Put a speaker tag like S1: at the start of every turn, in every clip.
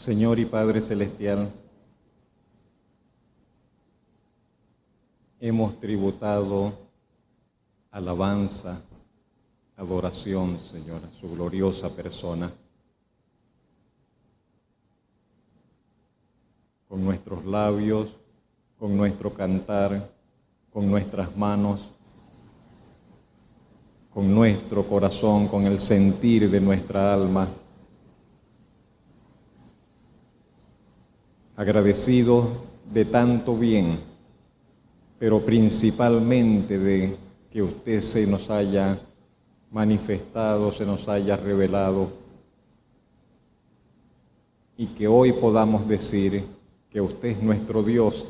S1: Señor y Padre Celestial, hemos tributado alabanza, adoración, Señor, a su gloriosa persona. Con nuestros labios, con nuestro cantar, con nuestras manos, con nuestro corazón, con el sentir de nuestra alma, agradecidos de tanto bien, pero principalmente de que usted se nos haya manifestado, se nos haya revelado, y que hoy podamos decir que usted es nuestro Dios,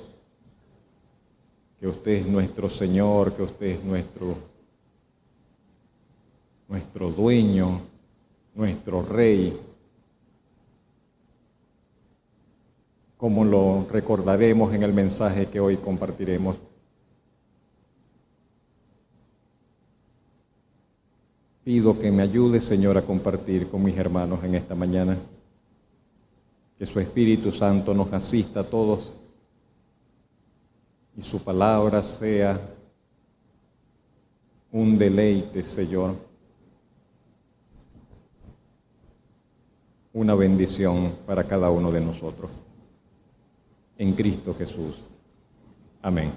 S1: que usted es nuestro Señor, que usted es nuestro dueño, nuestro Rey, como lo recordaremos en el mensaje que hoy compartiremos. Pido que me ayude, Señor, a compartir con mis hermanos en esta mañana, que su Espíritu Santo nos asista a todos y su palabra sea un deleite, Señor, una bendición para cada uno de nosotros. En Cristo Jesús. Amén.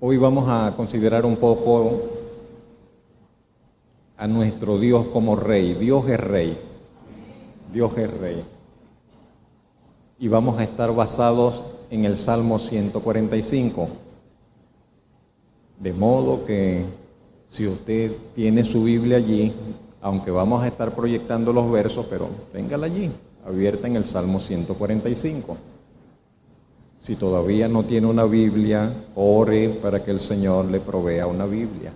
S1: Hoy vamos a considerar un poco a nuestro Dios como Rey. Dios es Rey. Dios es Rey. Y vamos a estar basados en el Salmo 145. De modo que si usted tiene su Biblia allí, aunque vamos a estar proyectando los versos, pero téngala allí, abierta en el Salmo 145. Si todavía no tiene una Biblia, ore para que el Señor le provea una Biblia.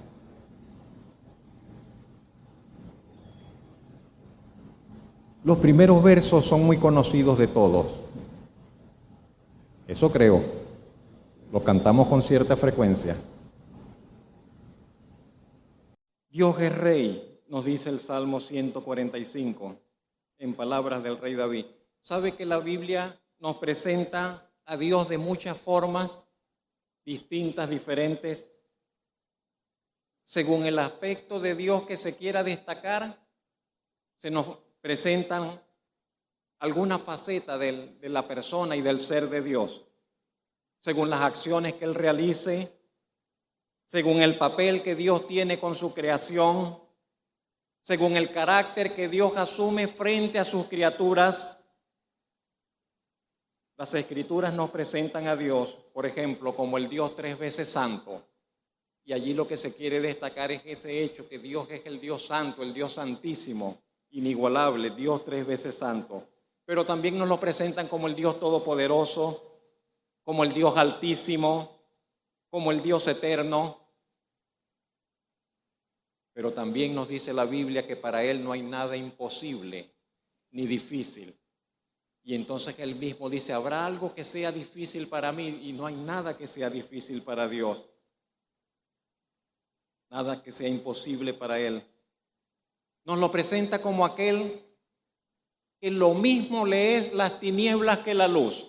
S1: Los primeros versos son muy conocidos de todos. Eso creo. Lo cantamos con cierta frecuencia. Dios es Rey, nos dice el Salmo 145, en palabras del rey David. ¿Sabe que la Biblia nos presenta a Dios de muchas formas, distintas, diferentes? Según el aspecto de Dios que se quiera destacar, se nos presentan alguna faceta de la persona y del ser de Dios. Según las acciones que Él realice, según el papel que Dios tiene con su creación, según el carácter que Dios asume frente a sus criaturas. Las Escrituras nos presentan a Dios, por ejemplo, como el Dios 3 veces santo. Y allí lo que se quiere destacar es ese hecho, que Dios es el Dios santo, el Dios santísimo, inigualable, Dios 3 veces santo. Pero también nos lo presentan como el Dios todopoderoso, como el Dios altísimo, como el Dios eterno. Pero también nos dice la Biblia que para Él no hay nada imposible ni difícil. Y entonces Él mismo dice, ¿habrá algo que sea difícil para mí? Y no hay nada que sea difícil para Dios. Nada que sea imposible para Él. Nos lo presenta como aquel que lo mismo le es las tinieblas que la luz.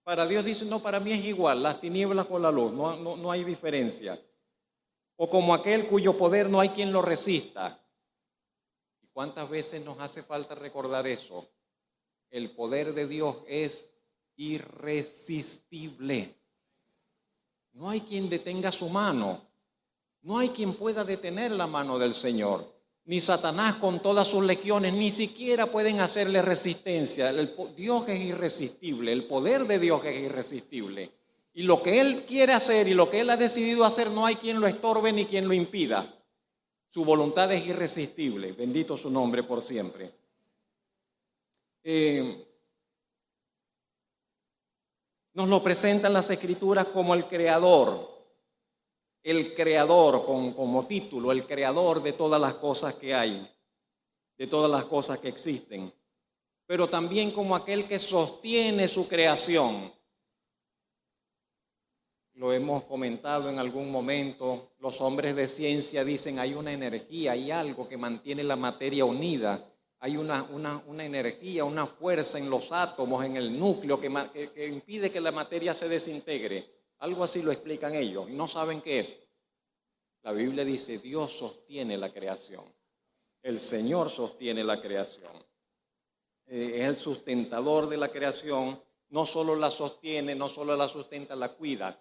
S1: Para Dios dice, no, para mí es igual, las tinieblas con la luz, no hay diferencia. O como aquel cuyo poder no hay quien lo resista. ¿Y cuántas veces nos hace falta recordar eso? El poder de Dios es irresistible. No hay quien detenga su mano. No hay quien pueda detener la mano del Señor. Ni Satanás con todas sus legiones, ni siquiera pueden hacerle resistencia. Dios es irresistible, el poder de Dios es irresistible. Y lo que Él quiere hacer y lo que Él ha decidido hacer, no hay quien lo estorbe ni quien lo impida. Su voluntad es irresistible, bendito su nombre por siempre. Nos lo presentan las Escrituras como el Creador como título, el Creador de todas las cosas que hay, de todas las cosas que existen, pero también como aquel que sostiene su creación. lo hemos comentado en algún momento, los hombres de ciencia dicen hay una energía, hay algo que mantiene la materia unida, hay una energía, una fuerza en los átomos, en el núcleo que impide que la materia se desintegre. Algo así lo explican ellos y no saben qué es. La Biblia dice, Dios sostiene la creación, el Señor sostiene la creación. Es el sustentador de la creación, no solo la sostiene, no solo la sustenta, la cuida.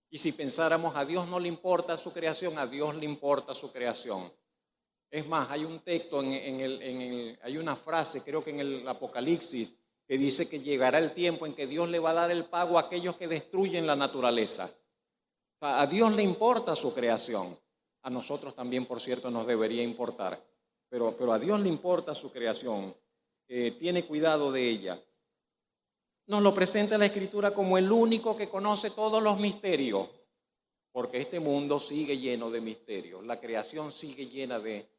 S1: Y si pensáramos a Dios no le importa su creación, a Dios le importa su creación. Es más, hay un texto, hay una frase, creo que en el Apocalipsis, que dice que llegará el tiempo en que Dios le va a dar el pago a aquellos que destruyen la naturaleza. O sea, a Dios le importa su creación. A nosotros también, por cierto, nos debería importar. Pero a Dios le importa su creación. Tiene cuidado de ella. Nos lo presenta la Escritura como el único que conoce todos los misterios, porque este mundo sigue lleno de misterios, la creación sigue llena de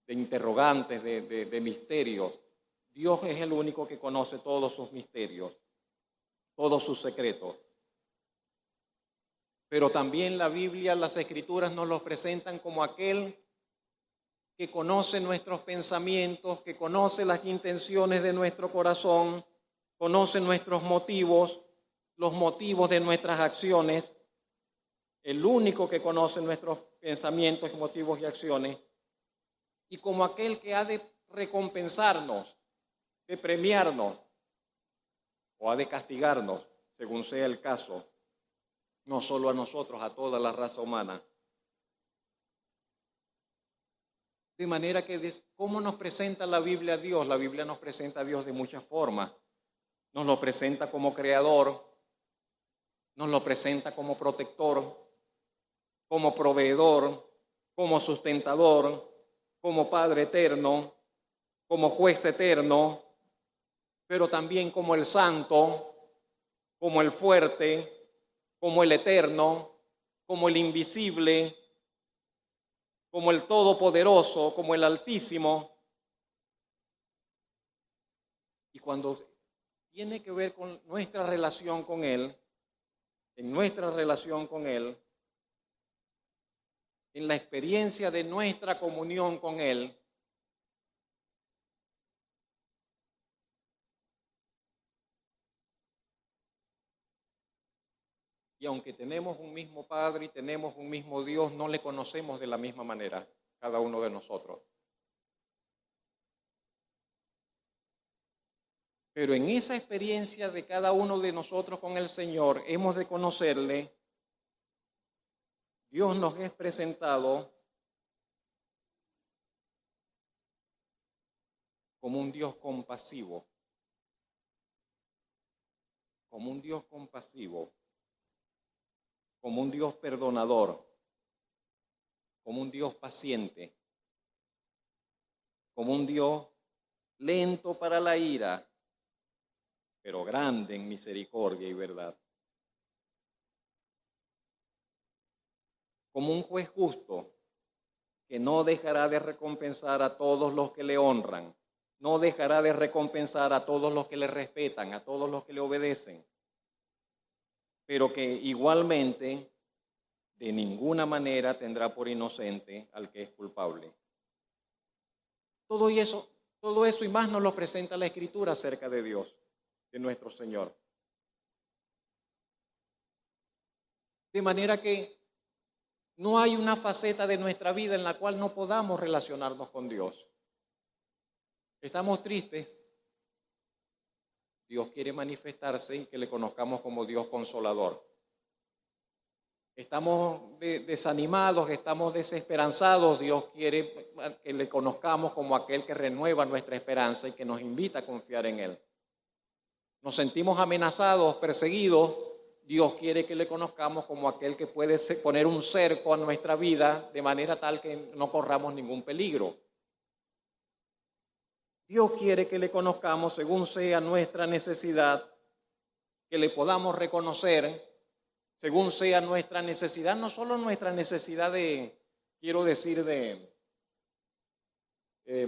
S1: interrogantes, de misterios. Dios es el único que conoce todos sus misterios, todos sus secretos. Pero también la Biblia, las Escrituras nos los presentan como aquel que conoce nuestros pensamientos, que conoce las intenciones de nuestro corazón, conoce nuestros motivos, los motivos de nuestras acciones, el único que conoce nuestros pensamientos, motivos y acciones, y como aquel que ha de recompensarnos, de premiarnos o ha de castigarnos, según sea el caso, no solo a nosotros, a toda la raza humana. De manera que, ¿cómo nos presenta la Biblia a Dios? La Biblia nos presenta a Dios de muchas formas. Nos lo presenta como creador, nos lo presenta como protector, como proveedor, como sustentador, como Padre eterno, como juez eterno, pero también como el santo, como el fuerte, como el eterno, como el invisible, como el todopoderoso, como el altísimo. Y cuando tiene que ver con nuestra relación con Él, en nuestra relación con Él, en la experiencia de nuestra comunión con Él, y aunque tenemos un mismo Padre y tenemos un mismo Dios, no le conocemos de la misma manera, cada uno de nosotros. Pero en esa experiencia de cada uno de nosotros con el Señor, hemos de conocerle. Dios nos es presentado como un Dios compasivo, como un Dios compasivo, como un Dios perdonador, como un Dios paciente, como un Dios lento para la ira, pero grande en misericordia y verdad. Como un juez justo que no dejará de recompensar a todos los que le honran, no dejará de recompensar a todos los que le respetan, a todos los que le obedecen, pero que igualmente de ninguna manera tendrá por inocente al que es culpable. Todo eso y más nos lo presenta la Escritura acerca de Dios, de nuestro Señor. De manera que no hay una faceta de nuestra vida en la cual no podamos relacionarnos con Dios. Estamos tristes. Dios quiere manifestarse y que le conozcamos como Dios consolador. Estamos desanimados, estamos desesperanzados. Dios quiere que le conozcamos como aquel que renueva nuestra esperanza y que nos invita a confiar en Él. Nos sentimos amenazados, perseguidos. Dios quiere que le conozcamos como aquel que puede poner un cerco a nuestra vida de manera tal que no corramos ningún peligro. Dios quiere que le conozcamos según sea nuestra necesidad, que le podamos reconocer según sea nuestra necesidad, no solo nuestra necesidad de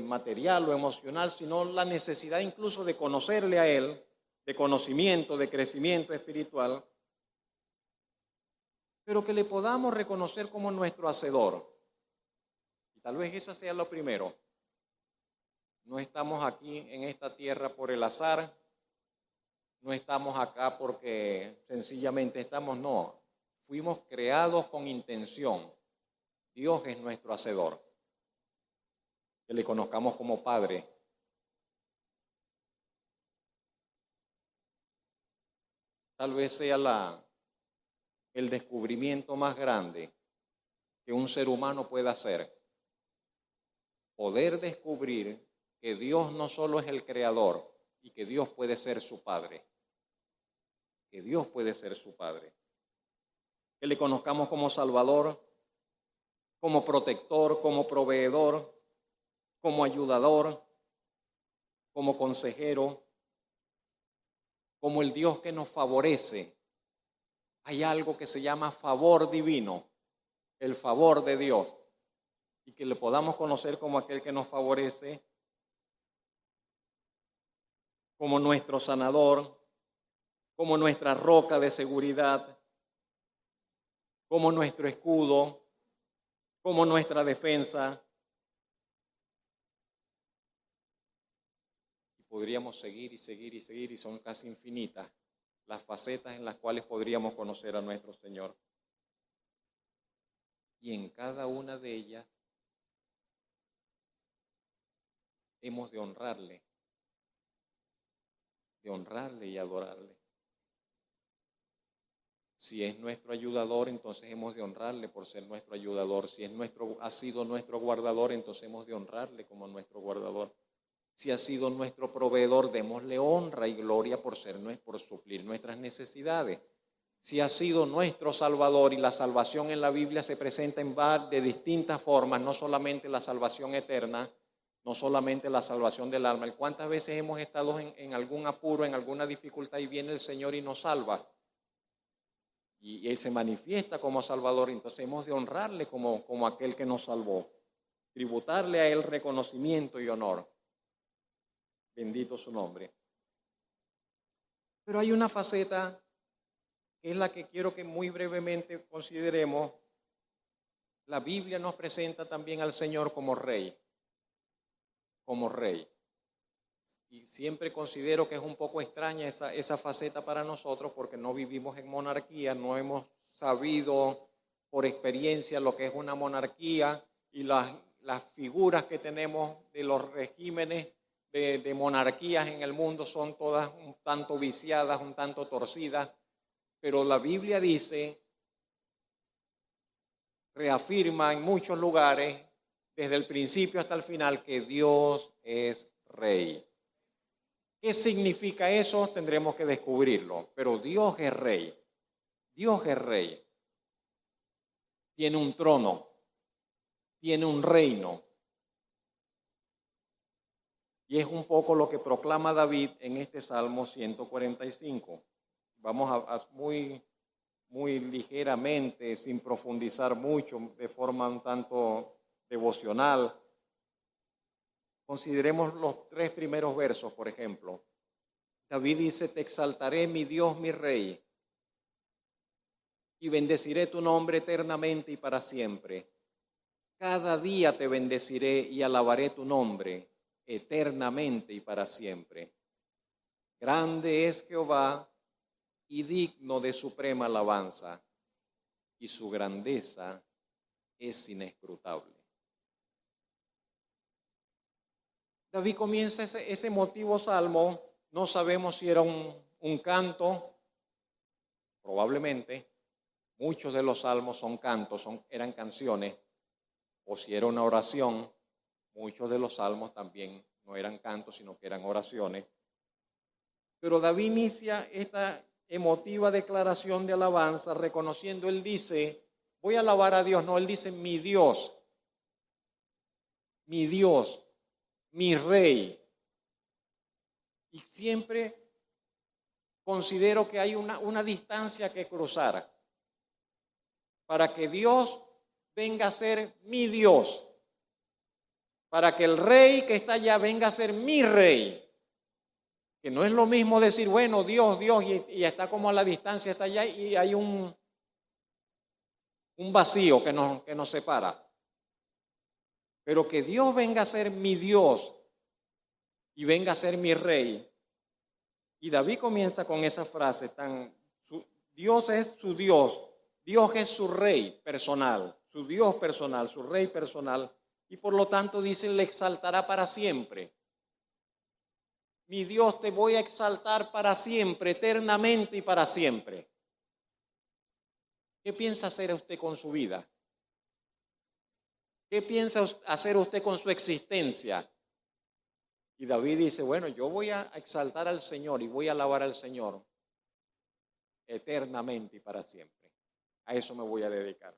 S1: material o emocional, sino la necesidad incluso de conocerle a Él, de conocimiento, de crecimiento espiritual. pero que le podamos reconocer como nuestro hacedor. Y tal vez eso sea lo primero. No estamos aquí en esta tierra por el azar, no estamos acá porque sencillamente estamos, no. Fuimos creados con intención. Dios es nuestro hacedor. Que le conozcamos como Padre. Tal vez sea el descubrimiento más grande que un ser humano pueda hacer. Poder descubrir que Dios no solo es el creador y que Dios puede ser su Padre. Que Dios puede ser su Padre. Que le conozcamos como Salvador, como protector, como proveedor, como ayudador, como consejero, como el Dios que nos favorece. Hay algo que se llama favor divino, el favor de Dios, y que le podamos conocer como aquel que nos favorece, como nuestro sanador, como nuestra roca de seguridad, como nuestro escudo, como nuestra defensa. Y podríamos seguir y seguir y seguir, y son casi infinitas las facetas en las cuales podríamos conocer a nuestro Señor. Y en cada una de ellas hemos de honrarle y adorarle. Si es nuestro ayudador, entonces hemos de honrarle por ser nuestro ayudador. Si ha sido nuestro guardador, entonces hemos de honrarle como nuestro guardador. Si ha sido nuestro proveedor, démosle honra y gloria por suplir nuestras necesidades. Si ha sido nuestro Salvador, y la salvación en la Biblia se presenta de distintas formas, no solamente la salvación eterna, no solamente la salvación del alma. ¿Cuántas veces hemos estado en algún apuro, en alguna dificultad, y viene el Señor y nos salva? Y Él se manifiesta como Salvador, entonces hemos de honrarle como aquel que nos salvó, tributarle a Él reconocimiento y honor. Bendito su nombre. Pero hay una faceta que es la que quiero que muy brevemente consideremos. La Biblia nos presenta también al Señor como Rey. Como Rey. Y siempre considero que es un poco extraña esa faceta para nosotros, porque no vivimos en monarquía, no hemos sabido por experiencia lo que es una monarquía, y las figuras que tenemos de los regímenes de monarquías en el mundo son todas un tanto viciadas, un tanto torcidas, pero la Biblia dice, reafirma en muchos lugares, desde el principio hasta el final, que Dios es Rey. ¿Qué significa eso? Tendremos que descubrirlo, pero Dios es Rey. Dios es Rey. Tiene un trono, tiene un reino. Y es un poco lo que proclama David en este Salmo 145. Vamos a muy ligeramente, sin profundizar mucho, de forma un tanto devocional. Consideremos los 3 primeros versos, por ejemplo. David dice, te exaltaré, mi Dios, mi Rey, y bendeciré tu nombre eternamente y para siempre. Cada día te bendeciré y alabaré tu nombre eternamente y para siempre. Grande es Jehová y digno de suprema alabanza, y su grandeza es inescrutable. David comienza ese emotivo salmo, no sabemos si era un canto, probablemente, muchos de los salmos son cantos, eran canciones, o si era una oración, muchos de los salmos también no eran cantos, sino que eran oraciones. Pero David inicia esta emotiva declaración de alabanza reconociendo, él dice, voy a alabar a Dios, no, él dice mi Dios, mi Rey. Y siempre considero que hay una distancia que cruzar para que Dios venga a ser mi Dios, para que el Rey que está allá venga a ser mi Rey. Que no es lo mismo decir, bueno, Dios, y está como a la distancia, está allá, y hay un vacío que nos separa. Pero que Dios venga a ser mi Dios y venga a ser mi rey. Y David comienza con esa frase Dios es su Dios, Dios es su rey personal, su Dios personal, su rey personal, y por lo tanto dice, le exaltará para siempre. Mi Dios, te voy a exaltar para siempre, eternamente y para siempre. ¿Qué piensa hacer usted con su vida? ¿Qué piensa hacer usted con su existencia? Y David dice, bueno, yo voy a exaltar al Señor y voy a alabar al Señor eternamente y para siempre. A eso me voy a dedicar.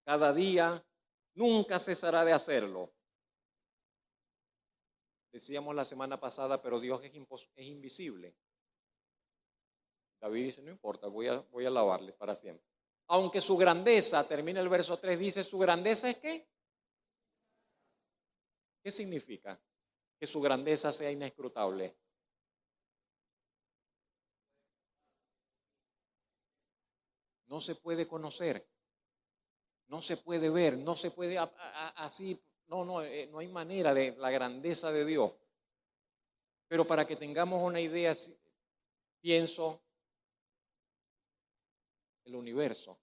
S1: Cada día, nunca cesará de hacerlo. Decíamos la semana pasada, pero Dios es invisible. David dice, no importa, voy a alabarle para siempre. Aunque su grandeza, termina el verso 3, dice, ¿su grandeza es qué? ¿Qué significa? Que su grandeza sea inescrutable. No se puede conocer, no se puede ver, no se puede así, no hay manera de la grandeza de Dios. Pero para que tengamos una idea, pienso el universo.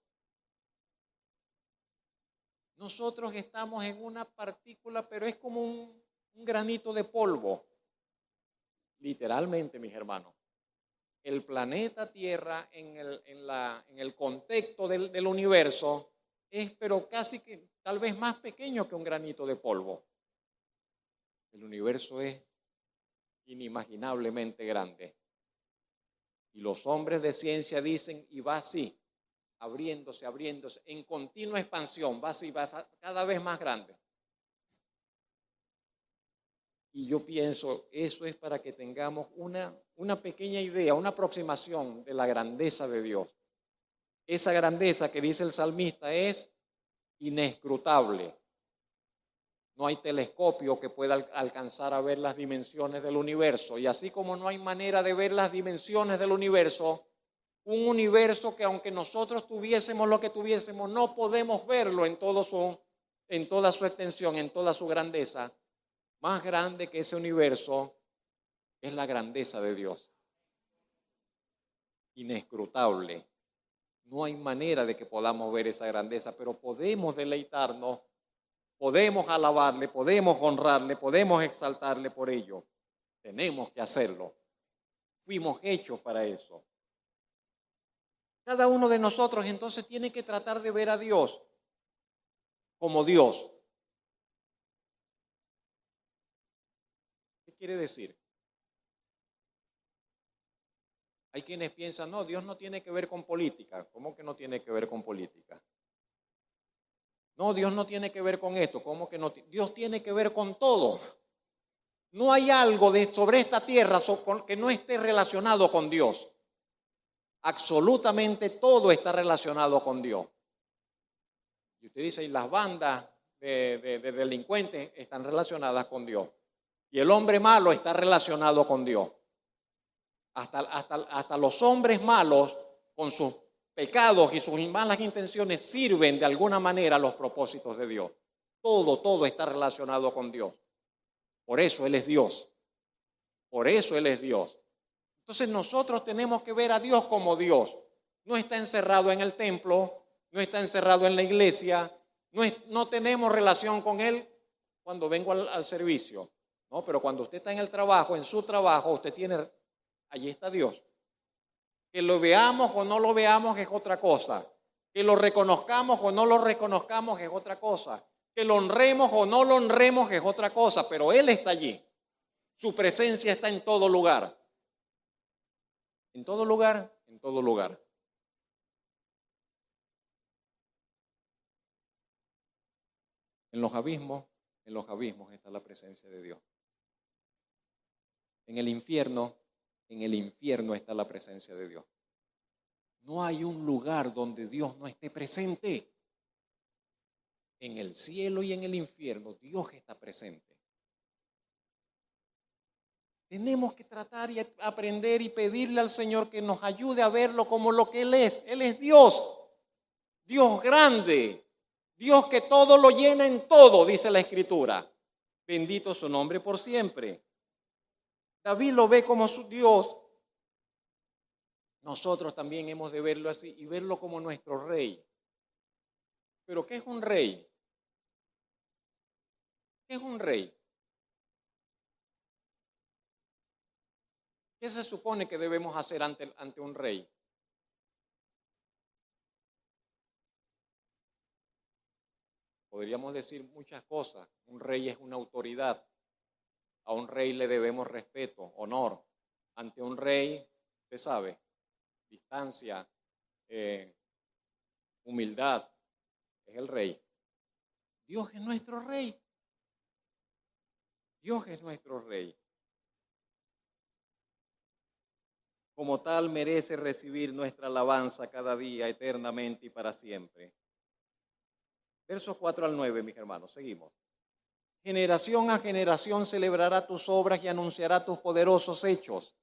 S1: Nosotros estamos en una partícula, pero es como un granito de polvo. Literalmente, mis hermanos. El planeta Tierra en el contexto del universo es, pero casi que tal vez más pequeño que un granito de polvo. El universo es inimaginablemente grande. Y los hombres de ciencia dicen, y va así, abriéndose, en continua expansión, va así, va cada vez más grande. Y yo pienso, eso es para que tengamos una pequeña idea, una aproximación de la grandeza de Dios. Esa grandeza que dice el salmista es inescrutable. No hay telescopio que pueda alcanzar a ver las dimensiones del universo. Y así como no hay manera de ver las dimensiones del universo, un universo que aunque nosotros tuviésemos lo que tuviésemos, no podemos verlo en toda su extensión, en toda su grandeza. Más grande que ese universo es la grandeza de Dios. Inescrutable. No hay manera de que podamos ver esa grandeza, pero podemos deleitarnos, podemos alabarle, podemos honrarle, podemos exaltarle por ello. Tenemos que hacerlo. Fuimos hechos para eso. Cada uno de nosotros entonces tiene que tratar de ver a Dios como Dios. ¿Qué quiere decir? Hay quienes piensan, no, Dios no tiene que ver con política. ¿Cómo que no tiene que ver con política? No, Dios no tiene que ver con esto. ¿Cómo que no? Dios tiene que ver con todo. No hay algo sobre esta tierra que no esté relacionado con Dios. Absolutamente todo está relacionado con Dios. Y usted dice, y las bandas de delincuentes están relacionadas con Dios. Y el hombre malo está relacionado con Dios. Hasta los hombres malos, con sus pecados y sus malas intenciones, sirven de alguna manera a los propósitos de Dios. Todo está relacionado con Dios. Por eso Él es Dios. Por eso Él es Dios. Entonces nosotros tenemos que ver a Dios como Dios. No está encerrado en el templo, no está encerrado en la iglesia, no tenemos relación con Él cuando vengo al servicio. No, pero cuando usted está en el trabajo, en su trabajo, allí está Dios. Que lo veamos o no lo veamos es otra cosa. Que lo reconozcamos o no lo reconozcamos es otra cosa. Que lo honremos o no lo honremos es otra cosa, pero Él está allí. Su presencia está en todo lugar. En todo lugar, en todo lugar. En los abismos está la presencia de Dios. En el infierno está la presencia de Dios. No hay un lugar donde Dios no esté presente. En el cielo y en el infierno Dios está presente. Tenemos que tratar y aprender y pedirle al Señor que nos ayude a verlo como lo que Él es. Él es Dios. Dios grande, Dios que todo lo llena en todo, dice la Escritura. Bendito su nombre por siempre. David lo ve como su Dios. Nosotros también hemos de verlo así y verlo como nuestro rey. ¿Pero qué es un rey? ¿Qué es un rey? ¿Qué se supone que debemos hacer ante un rey? Podríamos decir muchas cosas. Un rey es una autoridad. A un rey le debemos respeto, honor. Ante un rey, usted sabe, distancia, humildad. Es el rey. Dios es nuestro rey. Dios es nuestro rey. Como tal merece recibir nuestra alabanza cada día, eternamente y para siempre. Versos 4 al 9, mis hermanos, seguimos. Generación a generación celebrará tus obras y anunciará tus poderosos hechos.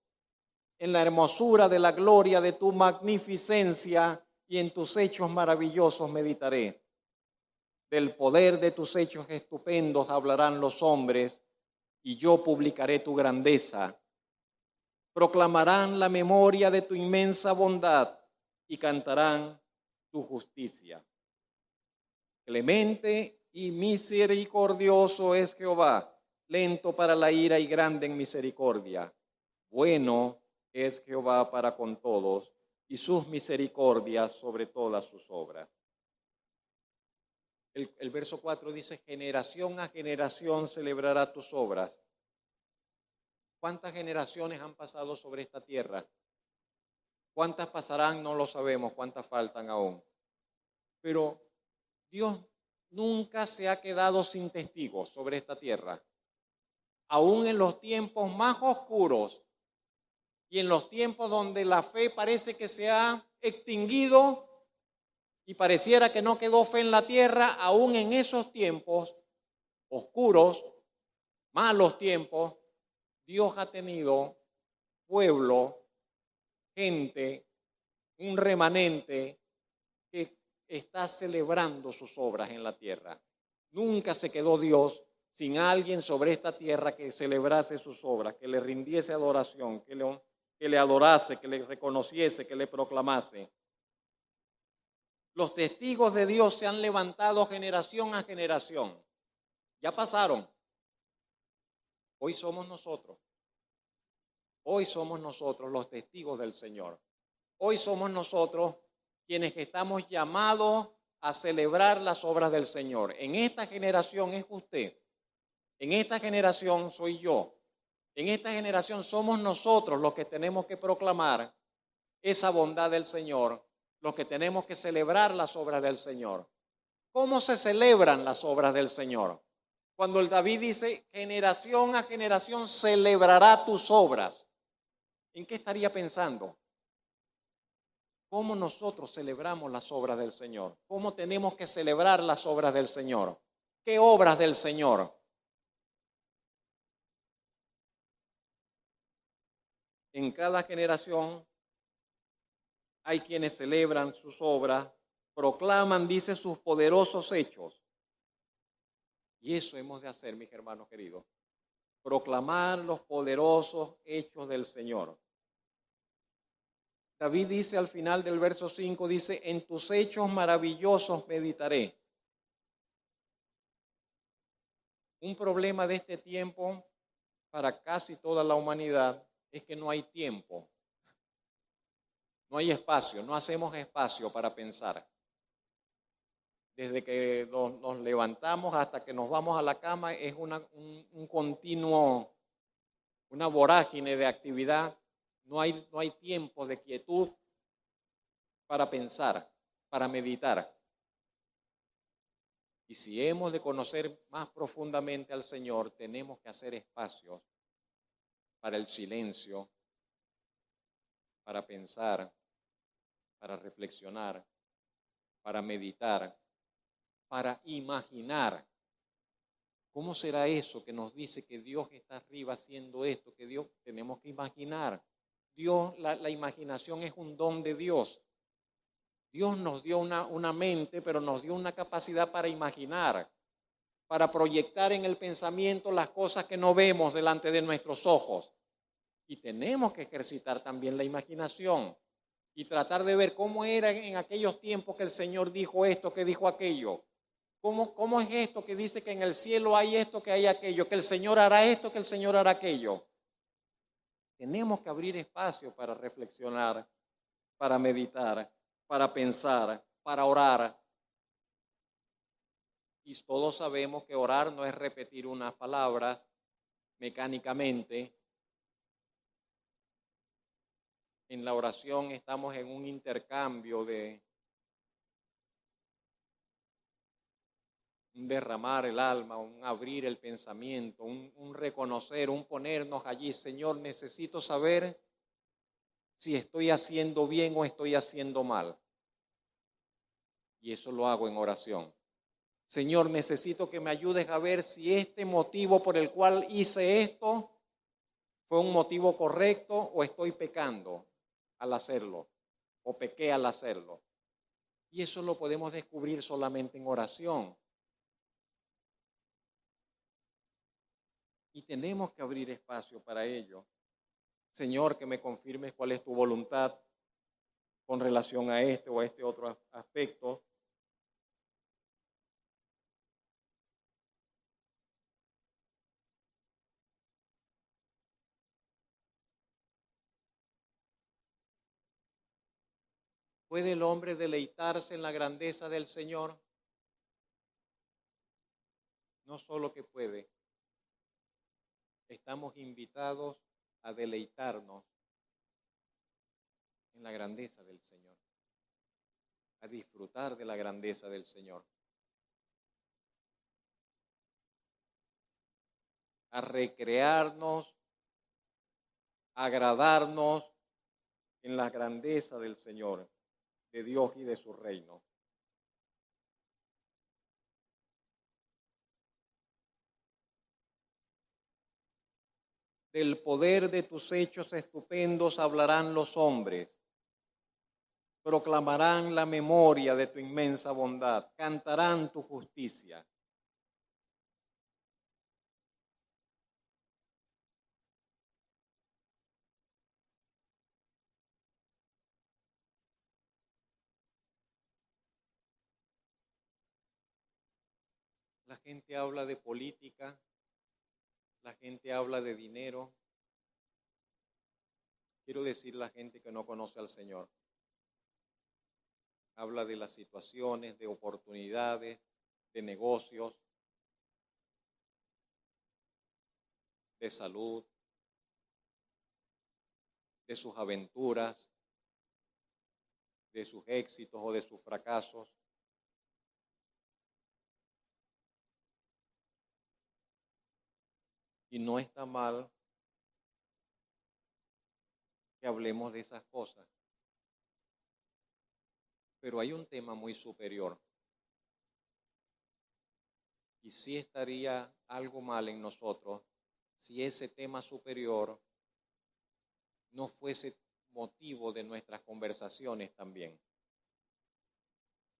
S1: En la hermosura de la gloria de tu magnificencia y en tus hechos maravillosos meditaré. Del poder de tus hechos estupendos hablarán los hombres y yo publicaré tu grandeza. Proclamarán la memoria de tu inmensa bondad y cantarán tu justicia. Clemente y misericordioso es Jehová, lento para la ira y grande en misericordia. Bueno es Jehová para con todos y sus misericordias sobre todas sus obras. El verso 4 dice, generación a generación celebrará tus obras. ¿Cuántas generaciones han pasado sobre esta tierra? ¿Cuántas pasarán? No lo sabemos, cuántas faltan aún. Pero Dios nunca se ha quedado sin testigos sobre esta tierra. Aún en los tiempos más oscuros y en los tiempos donde la fe parece que se ha extinguido y pareciera que no quedó fe en la tierra, aún en esos tiempos oscuros, malos tiempos, Dios ha tenido pueblo, gente, un remanente que está celebrando sus obras en la tierra. Nunca se quedó Dios sin alguien sobre esta tierra que celebrase sus obras, que le rindiese adoración, que le adorase, que le reconociese, que le proclamase. Los testigos de Dios se han levantado generación a generación. Ya pasaron. Hoy somos nosotros. Hoy somos nosotros los testigos del Señor. Hoy somos nosotros quienes estamos llamados a celebrar las obras del Señor. En esta generación es usted. En esta generación soy yo. En esta generación somos nosotros los que tenemos que proclamar esa bondad del Señor, los que tenemos que celebrar las obras del Señor. ¿Cómo se celebran las obras del Señor? Cuando el David dice, generación a generación celebrará tus obras. ¿En qué estaría pensando? ¿Cómo nosotros celebramos las obras del Señor? ¿Cómo tenemos que celebrar las obras del Señor? ¿Qué obras del Señor? En cada generación hay quienes celebran sus obras, proclaman, dice, sus poderosos hechos. Y eso hemos de hacer, mis hermanos queridos. Proclamar los poderosos hechos del Señor. David dice al final del verso 5, dice, en tus hechos maravillosos meditaré. Un problema de este tiempo para casi toda la humanidad es que no hay tiempo, no hay espacio, no hacemos espacio para pensar. Desde que nos levantamos hasta que nos vamos a la cama es un continuo, una vorágine de actividad. No hay tiempo de quietud para pensar, para meditar. Y si hemos de conocer más profundamente al Señor, tenemos que hacer espacios para el silencio, para pensar, para reflexionar, para meditar, para imaginar. ¿Cómo será eso que nos dice que Dios está arriba haciendo esto? Que Dios, tenemos que imaginar. Dios, la imaginación es un don de Dios. Dios nos dio una mente, pero nos dio una capacidad para imaginar, para proyectar en el pensamiento las cosas que no vemos delante de nuestros ojos. Y tenemos que ejercitar también la imaginación y tratar de ver cómo era en aquellos tiempos que el Señor dijo esto, que dijo aquello. ¿Cómo es esto que dice que en el cielo hay esto, que hay aquello, que el Señor hará esto, que el Señor hará aquello? Tenemos que abrir espacio para reflexionar, para meditar, para pensar, para orar. Y todos sabemos que orar no es repetir unas palabras mecánicamente. En la oración estamos en un intercambio de un derramar el alma, un abrir el pensamiento, un reconocer, un ponernos allí. Señor, necesito saber si estoy haciendo bien o estoy haciendo mal. Y eso lo hago en oración. Señor, necesito que me ayudes a ver si este motivo por el cual hice esto fue un motivo correcto o estoy pecando al hacerlo o pequé al hacerlo. Y eso lo podemos descubrir solamente en oración. Y tenemos que abrir espacio para ello. Señor, que me confirmes cuál es tu voluntad con relación a este o a este otro aspecto. ¿Puede el hombre deleitarse en la grandeza del Señor? No solo que puede, estamos invitados a deleitarnos en la grandeza del Señor, a disfrutar de la grandeza del Señor, a recrearnos, a agradarnos en la grandeza del Señor, de Dios y de su reino. Del poder de tus hechos estupendos hablarán los hombres, proclamarán la memoria de tu inmensa bondad, cantarán tu justicia. La gente habla de política, la gente habla de dinero. Quiero decir la gente que no conoce al Señor. Habla de las situaciones, de oportunidades, de negocios, de salud, de sus aventuras, de sus éxitos o de sus fracasos. Y no está mal que hablemos de esas cosas. Pero hay un tema muy superior. Y sí estaría algo mal en nosotros si ese tema superior no fuese motivo de nuestras conversaciones también.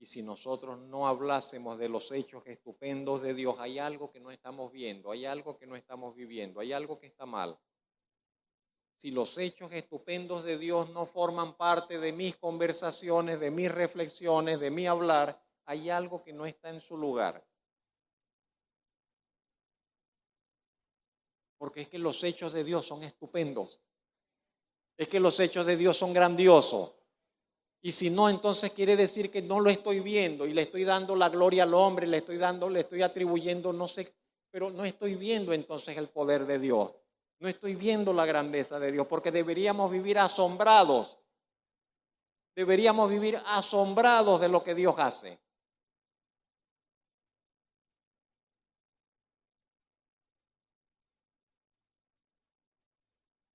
S1: Y si nosotros no hablásemos de los hechos estupendos de Dios, hay algo que no estamos viendo, hay algo que no estamos viviendo, hay algo que está mal. Si los hechos estupendos de Dios no forman parte de mis conversaciones, de mis reflexiones, de mi hablar, hay algo que no está en su lugar. Porque es que los hechos de Dios son estupendos. Es que los hechos de Dios son grandiosos. Y si no, entonces quiere decir que no lo estoy viendo y le estoy dando la gloria al hombre, le estoy atribuyendo, no sé, pero no estoy viendo entonces el poder de Dios. No estoy viendo la grandeza de Dios, porque deberíamos vivir asombrados. Deberíamos vivir asombrados de lo que Dios hace.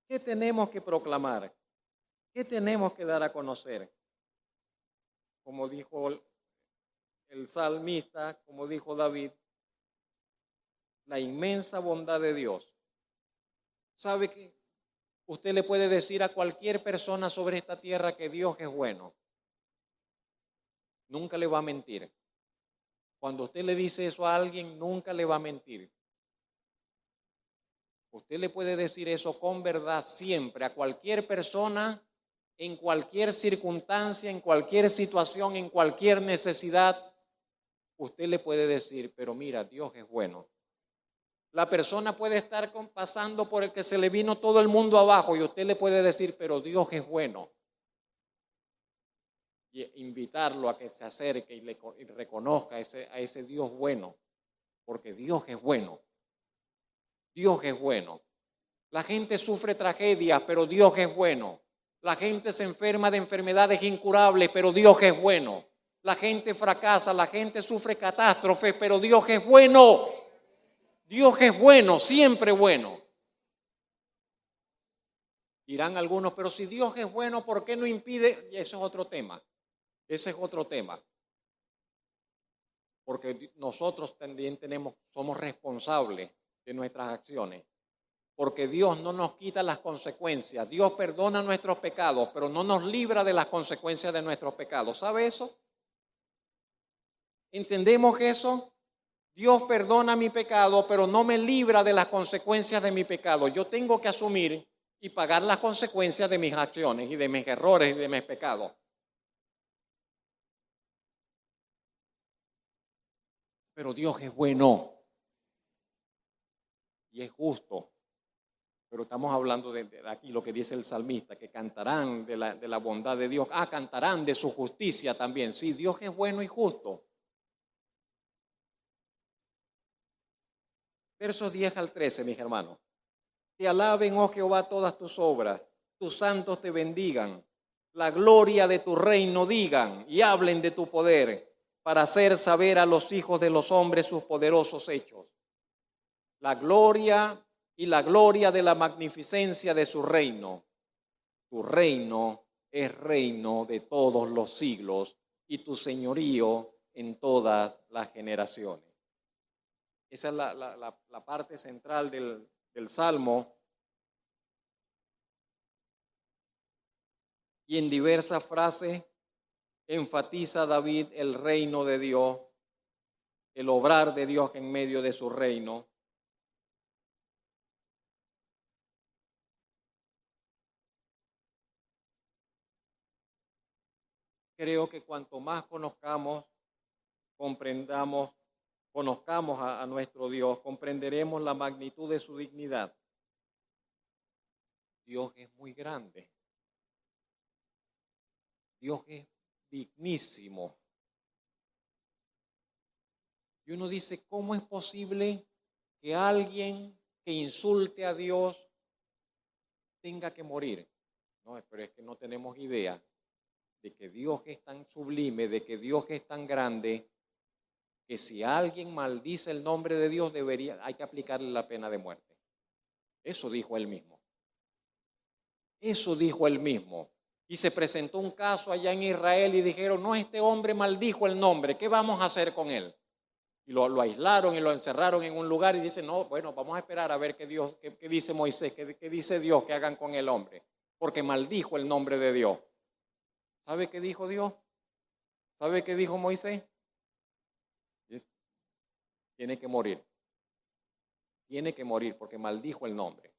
S1: ¿Qué tenemos que proclamar? ¿Qué tenemos que dar a conocer? Como dijo el salmista, como dijo David, la inmensa bondad de Dios. ¿Sabe que usted le puede decir a cualquier persona sobre esta tierra que Dios es bueno? nunca le va a mentir. Cuando usted le dice eso a alguien, nunca le va a mentir. Usted le puede decir eso con verdad siempre a cualquier persona, en cualquier circunstancia, en cualquier situación, en cualquier necesidad. Usted le puede decir, pero mira, Dios es bueno. La persona puede estar pasando por el que se le vino todo el mundo abajo y usted le puede decir, pero Dios es bueno. Y invitarlo a que se acerque y reconozca a ese Dios bueno, porque Dios es bueno. Dios es bueno. La gente sufre tragedias, pero Dios es bueno. La gente se enferma de enfermedades incurables, pero Dios es bueno. La gente fracasa, la gente sufre catástrofes, pero Dios es bueno. Dios es bueno, siempre bueno. Dirán algunos, pero si Dios es bueno, ¿por qué no impide? Y eso es otro tema. Ese es otro tema. Porque nosotros también somos responsables de nuestras acciones. Porque Dios no nos quita las consecuencias. Dios perdona nuestros pecados, pero no nos libra de las consecuencias de nuestros pecados. ¿Sabe eso? ¿Entendemos eso? Dios perdona mi pecado, pero no me libra de las consecuencias de mi pecado. Yo tengo que asumir y pagar las consecuencias de mis acciones y de mis errores y de mis pecados. Pero Dios es bueno y es justo. Pero estamos hablando de aquí lo que dice el salmista, que cantarán de la bondad de Dios. Cantarán de su justicia también. Sí, Dios es bueno y justo. Versos 10 al 13, mis hermanos. Te alaben, oh Jehová, todas tus obras. Tus santos te bendigan. La gloria de tu reino digan y hablen de tu poder para hacer saber a los hijos de los hombres sus poderosos hechos. La gloria y la gloria de la magnificencia de su reino. Tu reino es reino de todos los siglos y tu señorío en todas las generaciones. Esa es la parte central del Salmo. Y en diversas frases enfatiza David el reino de Dios, el obrar de Dios en medio de su reino. Creo que cuanto más conozcamos a nuestro Dios, comprenderemos la magnitud de su dignidad. Dios es muy grande. Dios es dignísimo. Y uno dice, ¿cómo es posible que alguien que insulte a Dios tenga que morir? No, pero es que no tenemos idea de que Dios es tan sublime, de que Dios es tan grande, que si alguien maldice el nombre de Dios hay que aplicarle la pena de muerte. Eso dijo él mismo. Eso dijo él mismo. Y se presentó un caso allá en Israel y dijeron, no, este hombre maldijo el nombre, ¿qué vamos a hacer con él? Y lo aislaron y lo encerraron en un lugar y dicen, no, bueno, vamos a esperar a ver qué dice Moisés, qué dice Dios que hagan con el hombre, porque maldijo el nombre de Dios. ¿Sabe qué dijo Dios? ¿Sabe qué dijo Moisés? Tiene que morir. Tiene que morir porque maldijo el nombre.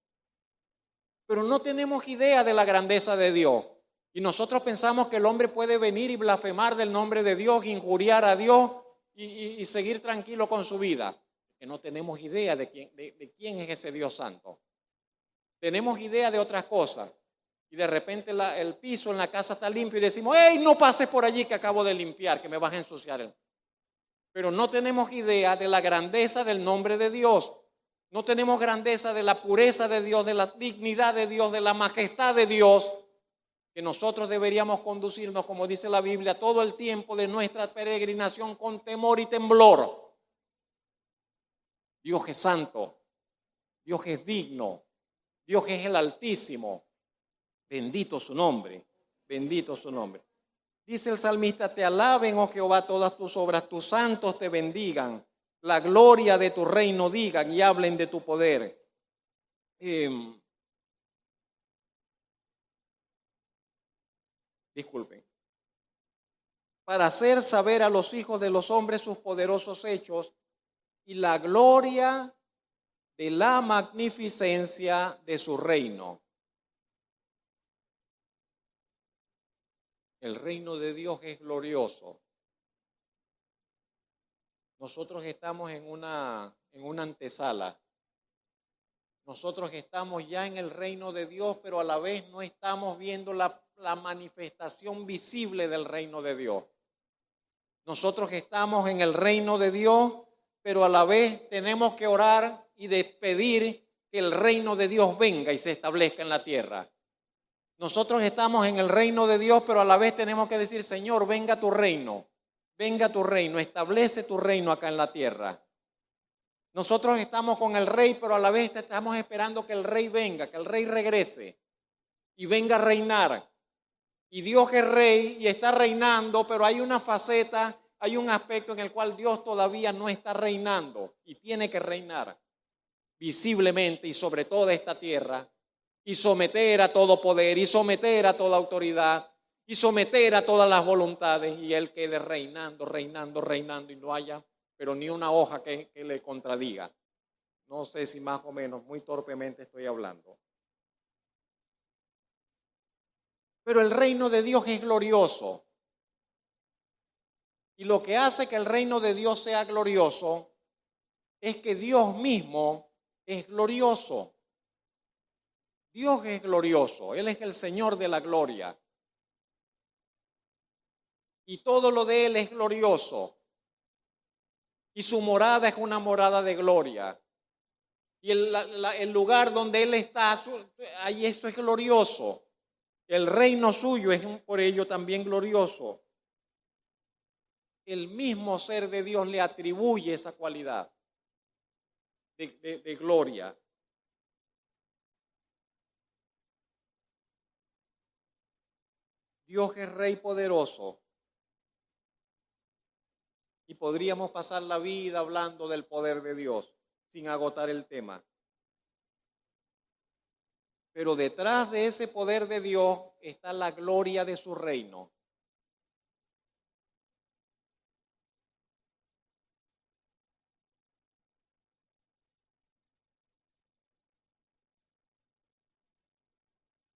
S1: Pero no tenemos idea de la grandeza de Dios. Y nosotros pensamos que el hombre puede venir y blasfemar del nombre de Dios, injuriar a Dios y seguir tranquilo con su vida. Que no tenemos idea de quién es ese Dios santo. Tenemos idea de otras cosas. Y de repente el piso en la casa está limpio y decimos, ¡hey, no pases por allí que acabo de limpiar, que me vas a ensuciar! Pero no tenemos idea de la grandeza del nombre de Dios. No tenemos grandeza de la pureza de Dios, de la dignidad de Dios, de la majestad de Dios, que nosotros deberíamos conducirnos, como dice la Biblia, todo el tiempo de nuestra peregrinación con temor y temblor. Dios es santo, Dios es digno, Dios es el Altísimo. Bendito su nombre, bendito su nombre. Dice el salmista, te alaben, oh Jehová, todas tus obras, tus santos te bendigan, la gloria de tu reino digan y hablen de tu poder. Disculpen. para hacer saber a los hijos de los hombres sus poderosos hechos y la gloria de la magnificencia de su reino. El reino de Dios es glorioso. Nosotros estamos en una antesala. Nosotros estamos ya en el reino de Dios, pero a la vez no estamos viendo la manifestación visible del reino de Dios. Nosotros estamos en el reino de Dios, pero a la vez tenemos que orar y pedir que el reino de Dios venga y se establezca en la tierra. Nosotros estamos en el reino de Dios, pero a la vez tenemos que decir, Señor, venga tu reino, establece tu reino acá en la tierra. Nosotros estamos con el rey, pero a la vez estamos esperando que el rey venga, que el rey regrese y venga a reinar. Y Dios es rey y está reinando, pero hay una faceta, hay un aspecto en el cual Dios todavía no está reinando y tiene que reinar visiblemente y sobre toda esta tierra y someter a todo poder y someter a toda autoridad y someter a todas las voluntades y Él quede reinando y no haya pero ni una hoja que le contradiga. No sé si más o menos, muy torpemente estoy hablando. Pero el reino de Dios es glorioso. Y lo que hace que el reino de Dios sea glorioso es que Dios mismo es glorioso. Dios es glorioso. Él es el Señor de la gloria. Y todo lo de Él es glorioso. Y su morada es una morada de gloria. Y el lugar donde Él está, ahí eso es glorioso. El reino suyo es por ello también glorioso. El mismo ser de Dios le atribuye esa cualidad de gloria. Dios es Rey poderoso. Y podríamos pasar la vida hablando del poder de Dios sin agotar el tema. Pero detrás de ese poder de Dios está la gloria de su reino.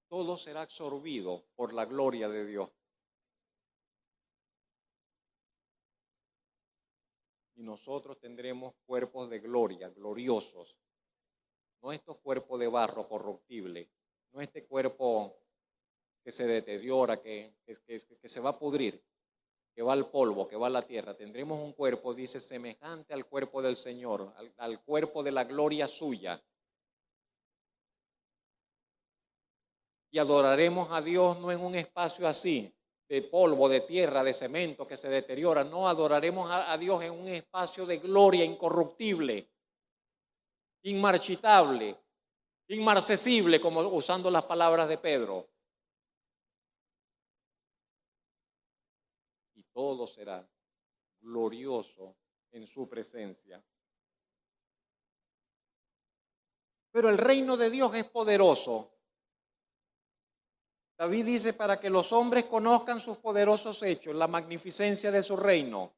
S1: Todo será absorbido por la gloria de Dios. Y nosotros tendremos cuerpos de gloria, gloriosos. No estos cuerpos de barro corruptible, no este cuerpo que se deteriora, que se va a pudrir, que va al polvo, que va a la tierra. Tendremos un cuerpo, dice, semejante al cuerpo del Señor, al cuerpo de la gloria suya. Y adoraremos a Dios no en un espacio así, de polvo, de tierra, de cemento que se deteriora. No, adoraremos a Dios en un espacio de gloria incorruptible, inmarchitable, inmarcesible, como usando las palabras de Pedro. Y todo será glorioso en su presencia. Pero el reino de Dios es poderoso. David dice, para que los hombres conozcan sus poderosos hechos, la magnificencia de su reino.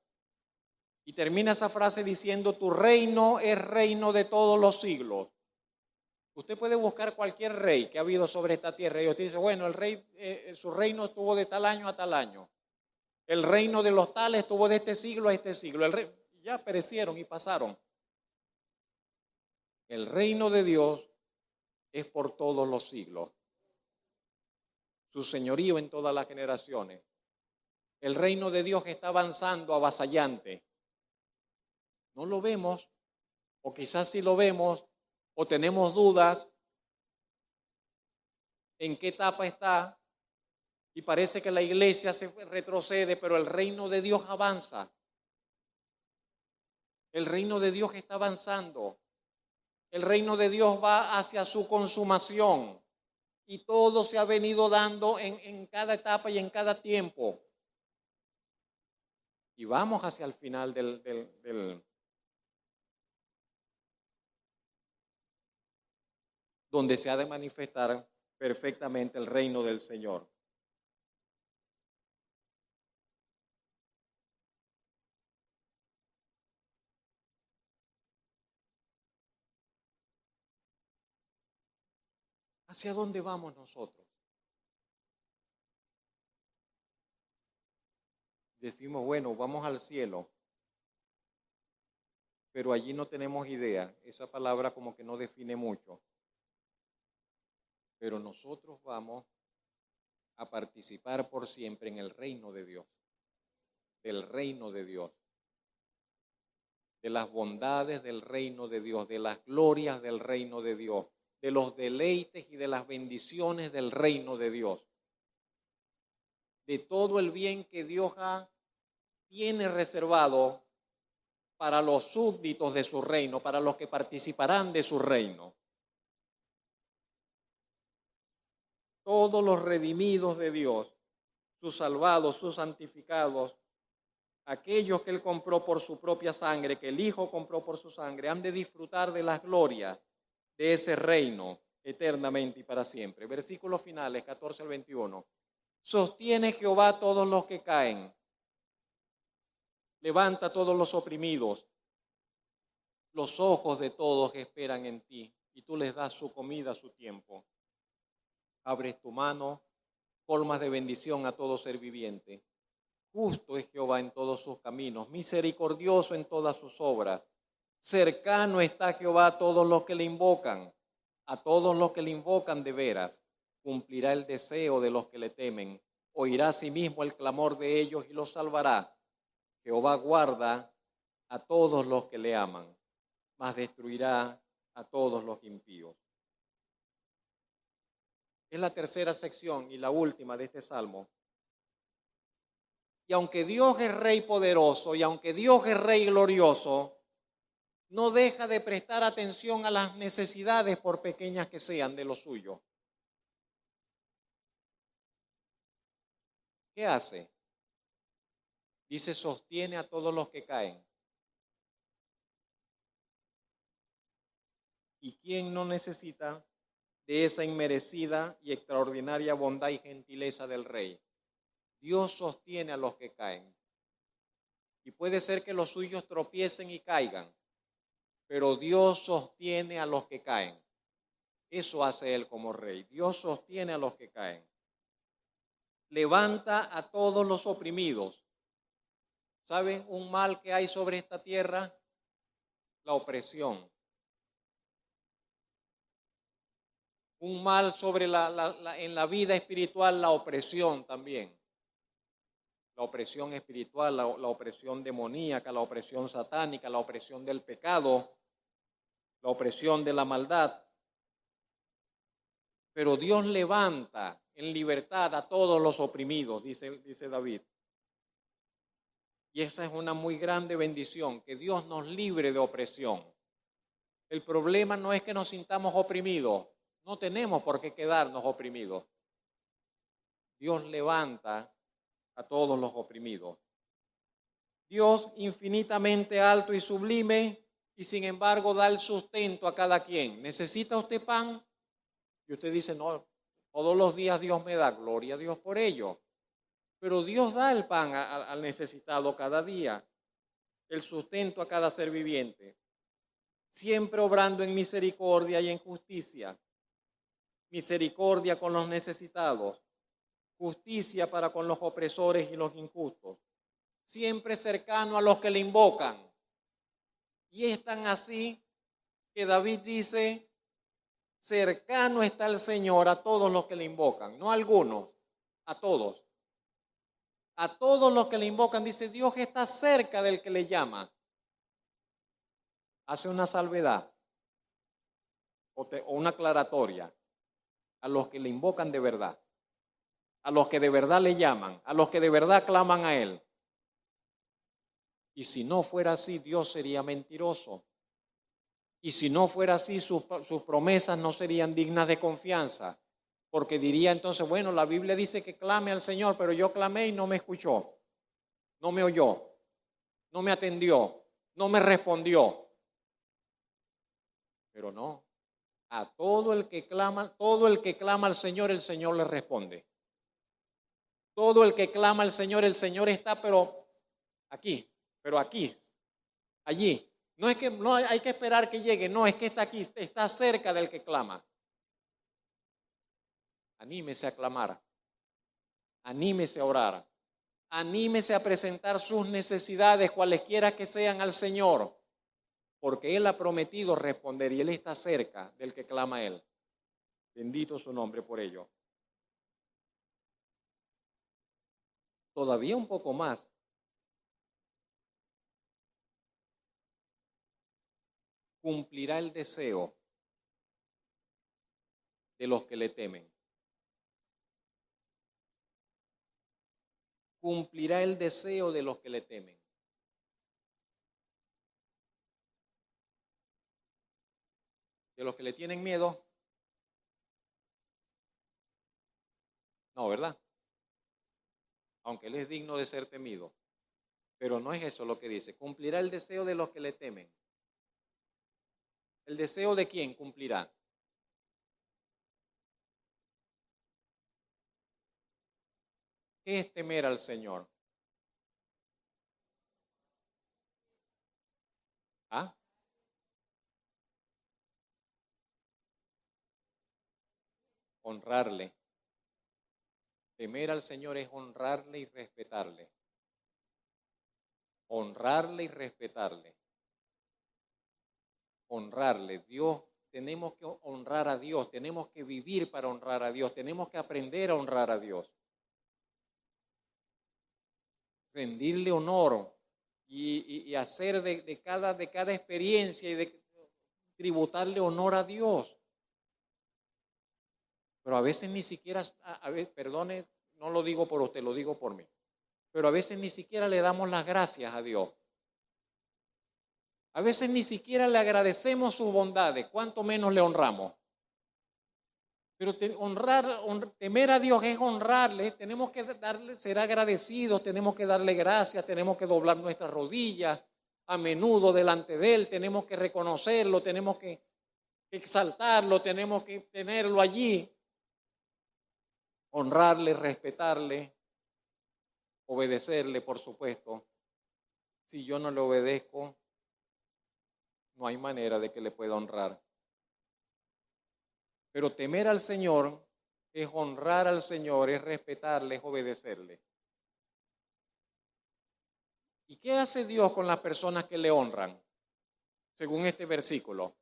S1: Y termina esa frase diciendo, tu reino es reino de todos los siglos. Usted puede buscar cualquier rey que ha habido sobre esta tierra y usted dice, bueno, el rey, su reino estuvo de tal año a tal año. El reino de los tales estuvo de este siglo a este siglo. Ya perecieron y pasaron. El reino de Dios es por todos los siglos. Su señorío en todas las generaciones. El reino de Dios está avanzando avasallante. No lo vemos, o quizás sí lo vemos, o tenemos dudas en qué etapa está, y parece que la iglesia se retrocede, pero el reino de Dios avanza. El reino de Dios está avanzando. El reino de Dios va hacia su consumación. Y todo se ha venido dando en cada etapa y en cada tiempo. Y vamos hacia el final donde se ha de manifestar perfectamente el reino del Señor. ¿Hacia dónde vamos nosotros? Decimos, bueno, vamos al cielo, pero allí no tenemos idea. Esa palabra como que no define mucho. Pero nosotros vamos a participar por siempre en el reino de Dios, del reino de Dios, de las bondades del reino de Dios, de las glorias del reino de Dios, de los deleites y de las bendiciones del reino de Dios, de todo el bien que Dios tiene reservado para los súbditos de su reino, para los que participarán de su reino. Todos los redimidos de Dios, sus salvados, sus santificados, aquellos que Él compró por su propia sangre, que el Hijo compró por su sangre, han de disfrutar de las glorias de ese reino eternamente y para siempre. Versículos finales, 14 al 21. Sostiene Jehová a todos los que caen, levanta a todos los oprimidos, los ojos de todos esperan en ti, y tú les das su comida a su tiempo. Abres tu mano, colmas de bendición a todo ser viviente. Justo es Jehová en todos sus caminos, misericordioso en todas sus obras. Cercano está Jehová a todos los que le invocan, a todos los que le invocan de veras. Cumplirá el deseo de los que le temen, oirá a sí mismo el clamor de ellos y los salvará. Jehová guarda a todos los que le aman, mas destruirá a todos los impíos. Es la tercera sección y la última de este salmo. Y aunque Dios es Rey poderoso y aunque Dios es Rey glorioso, no deja de prestar atención a las necesidades, por pequeñas que sean, de los suyos. ¿Qué hace? Dice, sostiene a todos los que caen. ¿Y quién no necesita de esa inmerecida y extraordinaria bondad y gentileza del Rey? Dios sostiene a los que caen. Y puede ser que los suyos tropiecen y caigan, pero Dios sostiene a los que caen. Eso hace Él como Rey. Dios sostiene a los que caen. Levanta a todos los oprimidos. ¿Saben un mal que hay sobre esta tierra? La opresión. Un mal sobre en la vida espiritual, la opresión también. La opresión espiritual, la opresión demoníaca, la opresión satánica, la opresión del pecado, la opresión de la maldad. Pero Dios levanta en libertad a todos los oprimidos, dice David. Y esa es una muy grande bendición, que Dios nos libre de opresión. El problema no es que nos sintamos oprimidos, no tenemos por qué quedarnos oprimidos. Dios levanta a todos los oprimidos. Dios infinitamente alto y sublime, y sin embargo da el sustento a cada quien. ¿Necesita usted pan? Y usted dice, no, todos los días Dios me da, gloria a Dios por ello. Pero Dios da el pan al necesitado cada día, el sustento a cada ser viviente, siempre obrando en misericordia y en justicia. Misericordia con los necesitados, justicia para con los opresores y los injustos, siempre cercano a los que le invocan. Y es tan así que David dice, cercano está el Señor a todos los que le invocan, no a algunos, a todos. A todos los que le invocan, dice, Dios está cerca del que le llama. Hace una salvedad o una aclaratoria a los que le invocan de verdad, a los que de verdad le llaman, a los que de verdad claman a Él. Y si no fuera así, Dios sería mentiroso. Y si no fuera así, sus promesas no serían dignas de confianza. Porque diría entonces, bueno, la Biblia dice que clame al Señor, pero yo clamé y no me escuchó, no me oyó, no me atendió, no me respondió. Pero no, a todo el que clama al Señor, el Señor le responde. Todo el que clama al Señor, el Señor está, pero aquí, allí. No es que no hay que esperar que llegue, no, es que está aquí, está cerca del que clama. Anímese a clamar, anímese a orar, anímese a presentar sus necesidades, cualesquiera que sean, al Señor, porque Él ha prometido responder y Él está cerca del que clama a Él. Bendito su nombre por ello. Todavía un poco más. Cumplirá el deseo de los que le temen. Cumplirá el deseo de los que le temen. De los que le tienen miedo. No, ¿verdad? Aunque Él es digno de ser temido. Pero no es eso lo que dice. Cumplirá el deseo de los que le temen. ¿El deseo de quién cumplirá? ¿Qué es temer al Señor? ¿Ah? Honrarle. Temer al Señor es honrarle y respetarle. Honrarle y respetarle. Honrarle. Dios, tenemos que honrar a Dios, tenemos que vivir para honrar a Dios, tenemos que aprender a honrar a Dios. Rendirle honor y hacer de cada experiencia y de tributarle honor a Dios. Pero a veces ni siquiera, perdone, no lo digo por usted, lo digo por mí. Pero a veces ni siquiera le damos las gracias a Dios. A veces ni siquiera le agradecemos sus bondades, cuánto menos le honramos. Pero temer a Dios es honrarle, tenemos que ser agradecidos, tenemos que darle gracias, tenemos que doblar nuestras rodillas a menudo delante de Él, tenemos que reconocerlo, tenemos que exaltarlo, tenemos que tenerlo allí. Honrarle, respetarle, obedecerle, por supuesto. Si yo no le obedezco, no hay manera de que le pueda honrar. Pero temer al Señor es honrar al Señor, es respetarle, es obedecerle. ¿Y qué hace Dios con las personas que le honran? Según este versículo.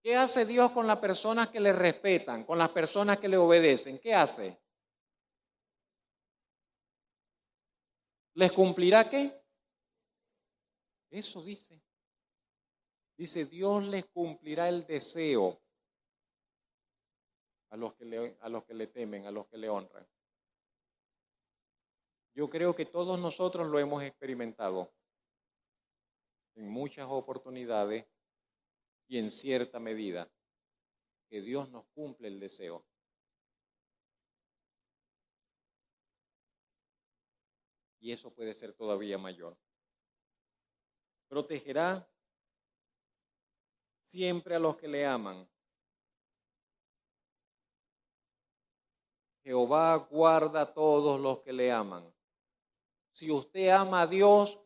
S1: ¿Qué hace Dios con las personas que le respetan, con las personas que le obedecen? ¿Qué hace? ¿Les cumplirá qué? Eso dice. Dice, Dios les cumplirá el deseo a los que le temen, a los que le honran. Yo creo que todos nosotros lo hemos experimentado en muchas oportunidades y en cierta medida, que Dios nos cumple el deseo. Y eso puede ser todavía mayor. Protegerá siempre a los que le aman. Jehová guarda a todos los que le aman. Si usted ama a Dios,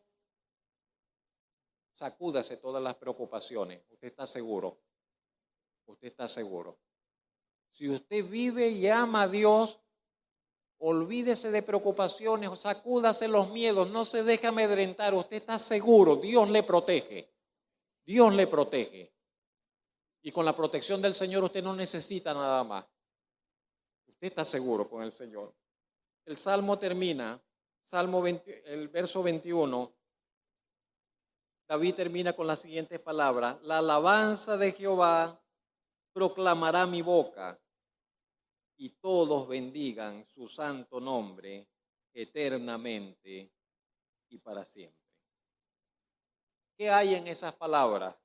S1: sacúdase todas las preocupaciones. Usted está seguro. Usted está seguro. Si usted vive y ama a Dios, olvídese de preocupaciones, o sacúdase los miedos, no se deje amedrentar. Usted está seguro, Dios le protege. Dios le protege. Y con la protección del Señor usted no necesita nada más. Usted está seguro con el Señor. El Salmo termina, el verso 21, David termina con las siguientes palabras: la alabanza de Jehová proclamará mi boca, y todos bendigan su santo nombre eternamente y para siempre. ¿Qué hay en esas palabras?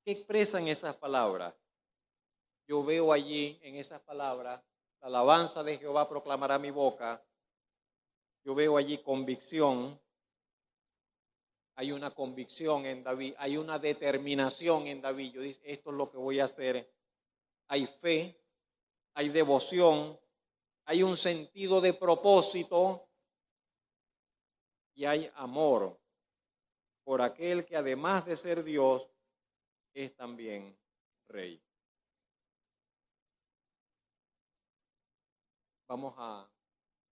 S1: ¿Qué expresan esas palabras? Yo veo allí en esas palabras, la alabanza de Jehová proclamará mi boca. Yo veo allí convicción. Hay una convicción en David, hay una determinación en David. Yo digo, esto es lo que voy a hacer. Hay fe, hay devoción, hay un sentido de propósito y hay amor por aquel que además de ser Dios, es también Rey. Vamos a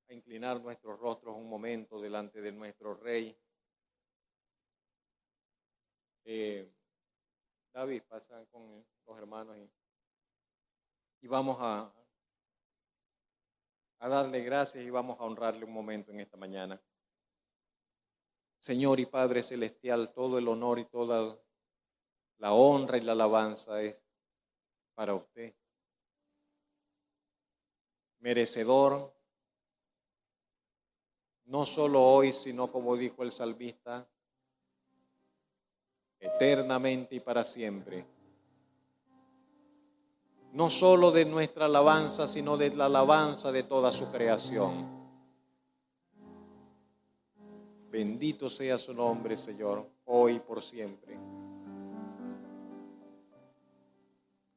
S1: inclinar nuestros rostros un momento delante de nuestro Rey. David, pasa con los hermanos y vamos a darle gracias y vamos a honrarle un momento en esta mañana. Señor y Padre Celestial, todo el honor y toda la honra y la alabanza es para usted. Merecedor, no solo hoy, sino como dijo el salmista, eternamente y para siempre. No solo de nuestra alabanza, sino de la alabanza de toda su creación. Bendito sea su nombre, Señor, hoy y por siempre.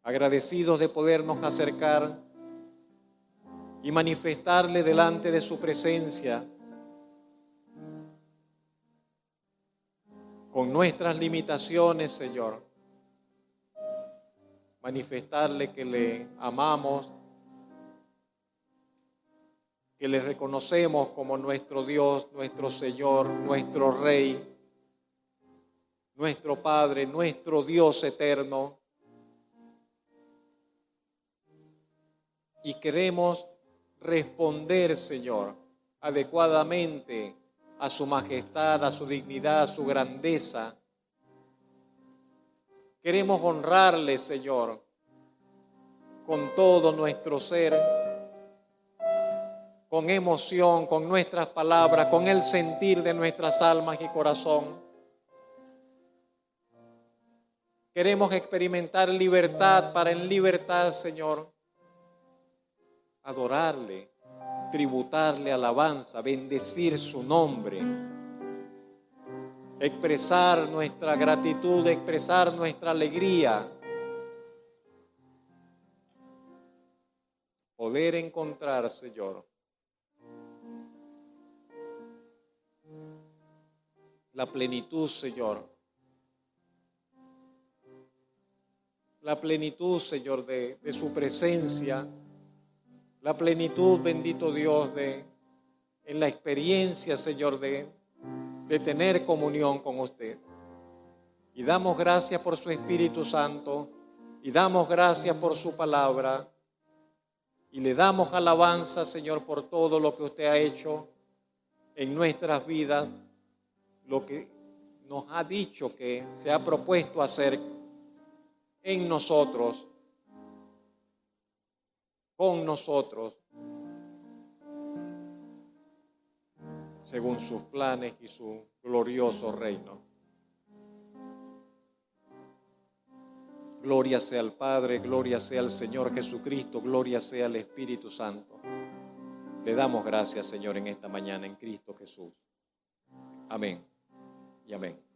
S1: Agradecidos de podernos acercar y manifestarle delante de su presencia con nuestras limitaciones, Señor. Manifestarle que le amamos, que le reconocemos como nuestro Dios, nuestro Señor, nuestro Rey, nuestro Padre, nuestro Dios eterno. Y queremos responder, Señor, adecuadamente a su majestad, a su dignidad, a su grandeza. Queremos honrarle, Señor, con todo nuestro ser, con emoción, con nuestras palabras, con el sentir de nuestras almas y corazón. Queremos experimentar libertad para en libertad, Señor, adorarle, tributarle alabanza, bendecir su nombre, expresar nuestra gratitud, expresar nuestra alegría, poder encontrar, Señor, la plenitud, Señor, la plenitud, Señor, de su presencia, la plenitud, bendito Dios, en la experiencia, Señor, de tener comunión con usted. Y damos gracias por su Espíritu Santo, y damos gracias por su palabra, y le damos alabanza, Señor, por todo lo que usted ha hecho en nuestras vidas, lo que nos ha dicho que se ha propuesto hacer en nosotros, con nosotros, según sus planes y su glorioso reino. Gloria sea al Padre, gloria sea al Señor Jesucristo, gloria sea al Espíritu Santo. Le damos gracias, Señor, en esta mañana en Cristo Jesús. Amén y amén.